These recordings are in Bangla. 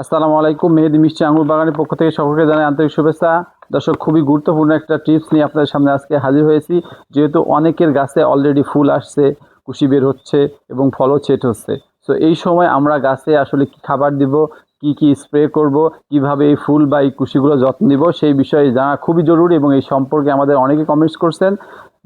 আসসালামু আলাইকুম। মেহেদি মিষ্টি আঙুর বাগানের পক্ষ থেকে সকলকে জানাই আন্তরিক শুভেচ্ছা। দর্শক, খুবই গুরুত্বপূর্ণ একটা টিপস নিয়ে আপনাদের সামনে আজকে হাজির হয়েছি। যেহেতু অনেকের গাছে অলরেডি ফুল আসছে, কুশি বের হচ্ছে এবং ফলও ছেট হচ্ছে। সো এই সময় আমরা গাছে আসলে কি খাবার দিব, কি স্প্রে করব, কিভাবে এই ফুল বা এই কুশিগুলো যত্ন নিব, সেই বিষয়ে জানা খুবই জরুরি এবং এই সম্পর্কে আমাদের অনেকে কমেন্টস করছেন।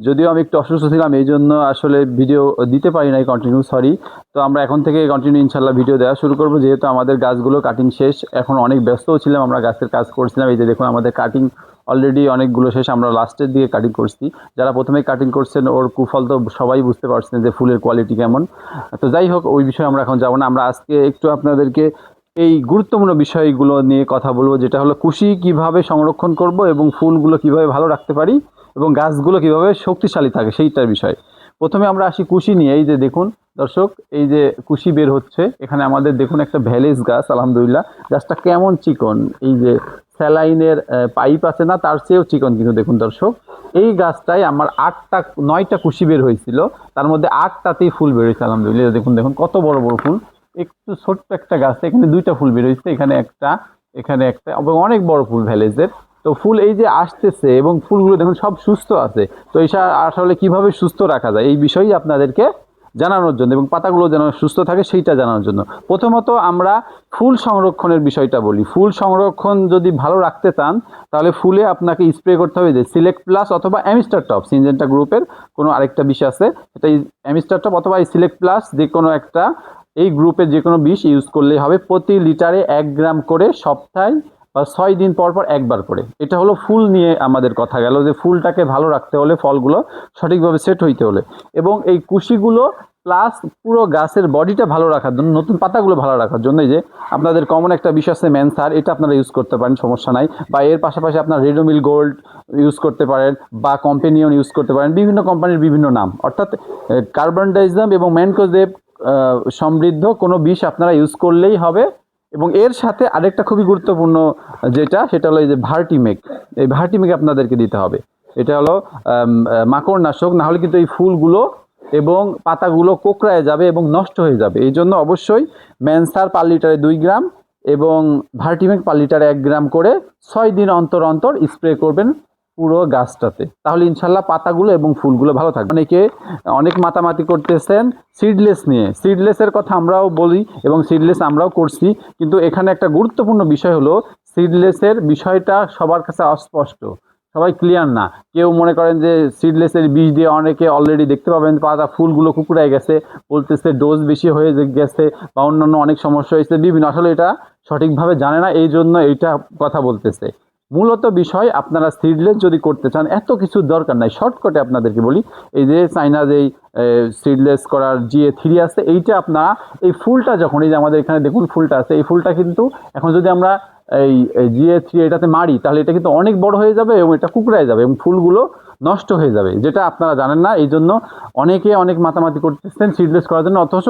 যদিও আমি একটু অসুস্থ ছিলাম, এই জন্য আসলে ভিডিও দিতে পারি নাই কন্টিনিউ, সরি। তো আমরা এখন থেকে কন্টিনিউ ইনশাল্লাহ ভিডিও দেওয়া শুরু করব, যেহেতু আমাদের গাছগুলো কাটিং শেষ। এখন অনেক ব্যস্তও ছিলাম, আমরা গাছের কাজ করছিলাম। এই যে দেখুন, আমাদের কাটিং অলরেডি অনেকগুলো শেষ, আমরা লাস্টের দিকে কাটিং করছি। যারা প্রথমে কাটিং করছেন ওর কুফল তো সবাই বুঝতে পারছেন যে ফুলের কোয়ালিটি কেমন। তো যাই হোক, ওই বিষয়ে আমরা এখন যাব না। আমরা আজকে একটু আপনাদেরকে এই গুরুত্বপূর্ণ বিষয়গুলো নিয়ে কথা বলবো, যেটা হলো কুশি কিভাবে সংরক্ষণ করব এবং ফুলগুলো কিভাবে ভালো রাখতে পারি এবং গাছগুলো কিভাবে শক্তিশালী থাকে সেইটার বিষয়। প্রথমে আমরা আসি কুশি নিয়ে। এই যে দেখুন দর্শক, এই যে কুশি বের হচ্ছে এখানে আমাদের, দেখুন একটা ভ্যালেজ গাছ, আলহামদুলিল্লাহ। গাছটা কেমন চিকন, এই যে স্যালাইনের পাইপ আছে না, তার চেয়েও চিকন কিন্তু। দেখুন দর্শক, এই গাছটায় আমার 9টা কুশি বের হয়েছিল, তার মধ্যে 8টাতেই ফুল বের হয়েছে আলহামদুলিল্লাহ। দেখুন দেখুন কত বড় বড় ফুল। একটু ছোট্ট একটা গাছে এখানে 2টা ফুল বের হয়েছে, এখানে একটা, এখানে একটা, এবং অনেক বড় ফুল ভ্যালেজের। তো ফুল এই যে আসতেছে এবং ফুলগুলো দেখুন সব সুস্থ আছে। তো এটা আসলে কিভাবে সুস্থ রাখা যায় এই বিষয়ই আপনাদেরকে জানানোর জন্য, এবং পাতাগুলো যেন সুস্থ থাকে সেইটা জানানোর জন্য। প্রথমত আমরা ফুল সংরক্ষণের বিষয়টা বলি। ফুল সংরক্ষণ যদি ভালো রাখতে চান, তাহলে ফুলে আপনাকে স্প্রে করতে হবে যে সিলেক্ট প্লাস অথবা অ্যামিস্টার টপ, সিনজেন্টা গ্রুপের কোনো আরেকটা বিষ আছে, এটা অ্যামিস্টার টপ অথবা এই সিলেক্ট প্লাস, যে কোনো একটা এই গ্রুপের যে কোনো বিষ ইউজ করলেই হবে। প্রতি লিটারে 1 গ্রাম করে সপ্তাহে বা 6 দিন পর পর একবার করে। এটা হলো ফুল নিয়ে আমাদের কথা গেল, যে ফুলটাকে ভালো রাখতে হলে, ফলগুলো সঠিকভাবে সেট হইতে হলে, এবং এই কুশিগুলো প্লাস পুরো গাছের বডিটা ভালো রাখার জন্য, নতুন পাতাগুলো ভালো রাখার জন্য, এই যে আপনাদের কমন একটা বিষ আছে ম্যানসার, এটা আপনারা ইউজ করতে পারেন, সমস্যা নাই। বা এর পাশাপাশি আপনার রেডোমিল গোল্ড ইউজ করতে পারেন, বা কম্পেনিয়ন ইউজ করতে পারেন। বিভিন্ন কোম্পানির বিভিন্ন নাম, অর্থাৎ কার্বনডাইজম এবং ম্যানকোজেব সমৃদ্ধ কোনো বিষ আপনারা ইউজ করলেই হবে। এবং এর সাথে আরেকটা খুবই গুরুত্বপূর্ণ যেটা, সেটা হলো এই যে ভার্টিমেক। এই ভার্টিমেক আপনাদেরকে দিতে হবে। এটা হলো মাকড় নাশক, না হলে কিন্তু এই ফুলগুলো এবং পাতাগুলো কোঁকড়ায় যাবে এবং নষ্ট হয়ে যাবে। এই জন্য অবশ্যই ম্যানসার পার লিটারে 2 গ্রাম এবং ভার্টিমেক পার লিটারে 1 গ্রাম করে 6 দিন অন্তর অন্তর স্প্রে করবেন পুরো গাছটাতে। তাহলে ইনশাল্লাহ পাতাগুলো এবং ফুলগুলো ভালো থাকবে। অনেকে অনেক মাতামাতি করতেছেন সিডলেস নিয়ে। সিডলেসের কথা আমরাও বলি এবং সিডলেস আমরাও করছি, কিন্তু এখানে একটা গুরুত্বপূর্ণ বিষয় হলো সিডলেসের বিষয়টা সবার কাছে অস্পষ্ট, সবাই ক্লিয়ার না। কেউ মনে করেন যে সিডলেসের বীজ দিয়ে, অনেকে অলরেডি দেখতে পাবেন পাতা ফুলগুলো কুকুরায় গেছে, বলতেছে ডোজ বেশি হয়ে গেছে বা অন্যান্য অনেক সমস্যা হয়েছে বিভিন্ন। আসলে এটা সঠিকভাবে জানে না, এই জন্য এইটা কথা বলতেছে। মূলত বিষয়, আপনারা সিডলেস যদি করতে চান, এত কিছু দরকার নাই। শর্টকাটে আপনাদেরকে বলি, এই যে চাইনা যেই সিডলেস করার GA3 আছে, এইটা আপনারা এই ফুলটা যখন, এই যে আমাদের এখানে দেখুন ফুলটা আছে, এই ফুলটা কিন্তু এখন যদি আমরা এই GA3 এটাতে মারি, তাহলে এটা কিন্তু অনেক বড় হয়ে যাবে এবং এটা কুকড়ায় যাবে এবং ফুলগুলো নষ্ট হয়ে যাবে, যেটা আপনারা জানেন না। এই জন্য অনেকে অনেক মাতামাতি করতেছেন সিডলেস করার জন্য, অথচ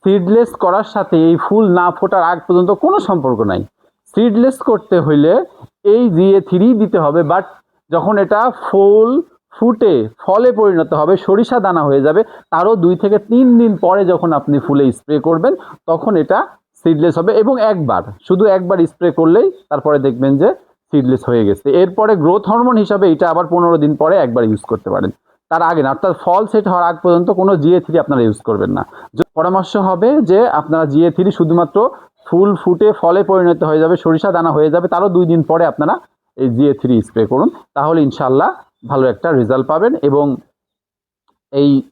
সিডলেস করার সাথে এই ফুল না ফোটার আগ পর্যন্ত কোনো সম্পর্ক নাই। সিডলেস করতে হইলে এই GA3 দিতে হবে, বাট যখন এটা ফুল ফুটে ফলে পরিণত হবে, সরিষা দানা হয়ে যাবে, তারও 2 থেকে 3 দিন পরে যখন আপনি ফুলে স্প্রে করবেন, তখন এটা সিডলেস হবে। এবং শুধু একবার স্প্রে করলেই তারপরে দেখবেন যে সিডলেস হয়ে গেছে। এরপরে গ্রোথ হরমোন হিসাবে এটা আবার 15 দিন পরে একবার ইউজ করতে পারেন। তার আগে না, অর্থাৎ ফল সেট হওয়ার আগ পর্যন্ত কোনো GA3 আপনারা ইউজ করবেন না। পরামর্শ হবে যে আপনারা GA3 শুধুমাত্র ফুল ফুটে ফলে পরিণত হয়ে যাবে, সরিষা দানা হয়ে যাবে, তারও 2 দিন পরে আপনারা এই GA3 স্প্রে করুন। তাহলে ইনশাল্লাহ ভালো একটা রেজাল্ট পাবেন। এবং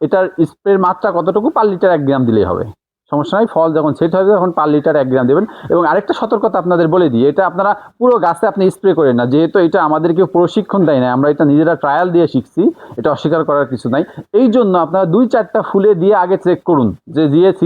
এটার স্প্রের মাত্রা কতটুকু, পার লিটার 1 গ্রাম দিলেই হবে, সমস্যা নাই। ফল যখন সেট হবে তখন পার লিটার 1 গ্রাম দেবেন। এবং আরেকটা সতর্কতা আপনাদের বলে দিই, এটা আপনারা পুরো গাছে আপনি স্প্রে করেন না, যেহেতু এটা আমাদেরকে প্রশিক্ষণ দেয় না, আমরা এটা নিজেরা ট্রায়াল দিয়ে শিখছি, এটা অস্বীকার করার কিছু নাই। এই জন্য আপনারা 2-4টা ফুলে দিয়ে আগে চেক করুন যে GA3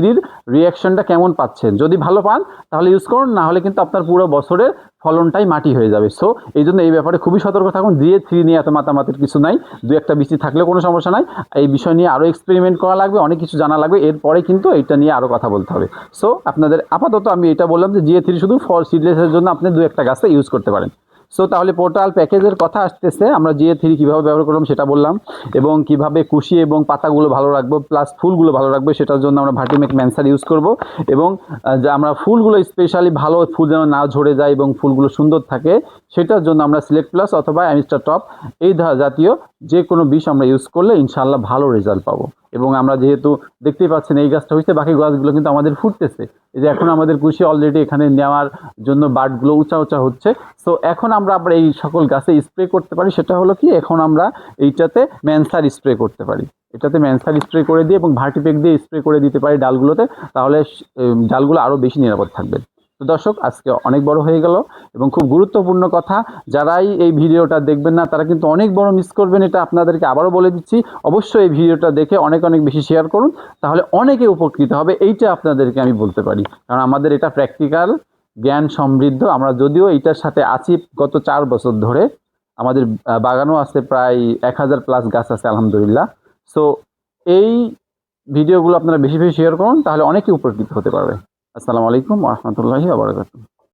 রিয়াকশনটা কেমন পাচ্ছেন। যদি ভালো পান তাহলে ইউজ করুন, না হলে কিন্তু আপনার পুরো বছরের ফলনটাই মাটি হয়ে যাবে। সো এই জন্য এই ব্যাপারে খুবই সতর্ক থাকুন। GA3 নিয়ে এত মাতামাতির কিছু নাই, 2-1টা বৃষ্টি থাকলেও কোনো সমস্যা নাই। এই বিষয় নিয়ে আরও এক্সপেরিমেন্ট করা লাগবে, অনেক কিছু জানা লাগবে, এরপরে কিন্তু এটা নিয়ে আরও কথা বলতে হবে। সো আপনাদের আপাতত আমি এটা বললাম যে GA3 শুধু ফল সিডলেসের জন্য আপনি 2-1টা গাছে ইউজ করতে পারেন। সো তাহলে পোর্টাল প্যাকেজের কথা আসতেছে, আমরা GA3 কীভাবে ব্যবহার করলাম সেটা বললাম, এবং কিভাবে কুশি এবং পাতাগুলো ভালো রাখবো প্লাস ফুলগুলো ভালো রাখবো সেটার জন্য আমরা ভার্টিমেক ম্যানসার ইউজ করব, এবং যে আমরা ফুলগুলো স্পেশালি ভালো ফুল যেন না ঝরে যায় এবং ফুলগুলো সুন্দর থাকে সেটার জন্য আমরা সিলেক্ট প্লাস অথবা অ্যামিস্টার টপ এই জাতীয় যে কোনো বিষ আমরা ইউজ করলে ইনশাআল্লাহ ভালো রেজাল্ট পাবো। এবং আমরা যেহেতু দেখতেই পাচ্ছেন এই গাছটা হয়েছে, বাকি গাছগুলো কিন্তু আমাদের ফুটতেছে, এই যে এখন আমাদের কুশি অলরেডি এখানে নেওয়ার জন্য বার্ডগুলো উঁচা উঁচা হচ্ছে। সো এখন আমরা আবার এই সকল গাছে স্প্রে করতে পারি, সেটা হলো কি এখন আমরা এইটাতে ম্যানসার স্প্রে করতে পারি, এটাতে ম্যানসার স্প্রে করে দিয়ে এবং ভার্টিপেক দিয়ে স্প্রে করে দিতে পারি ডালগুলোতে, তাহলে ডালগুলো আরও বেশি নিরাপদ থাকবে। তো দর্শক আজকে অনেক বড় হয়ে গেল এবং খুব গুরুত্বপূর্ণ কথা, যারাই এই ভিডিওটা দেখবেন না তারা কিন্তু অনেক বড় মিস করবেন, এটা আপনাদেরকে আবারও বলে দিচ্ছি। অবশ্যই এই ভিডিওটা দেখে অনেক অনেক বেশি শেয়ার করুন, তাহলে অনেকে উপকৃত হবে, এইটা আপনাদেরকে আমি বলতে পারি, কারণ আমাদের এটা প্র্যাকটিক্যাল জ্ঞান সমৃদ্ধ। আমরা যদিও এইটার সাথে আছি গত 4 বছর ধরে, আমাদের বাগানও আছে প্রায় 1000+ গাছ আছে আলহামদুলিল্লাহ। সো এই ভিডিওগুলো আপনারা বেশি বেশি শেয়ার করুন, তাহলে অনেকে উপকৃত হতে পারবে। আসসালামু আলাইকুম ওয়া রাহমাতুল্লাহি ওয়া বারাকাতুহু।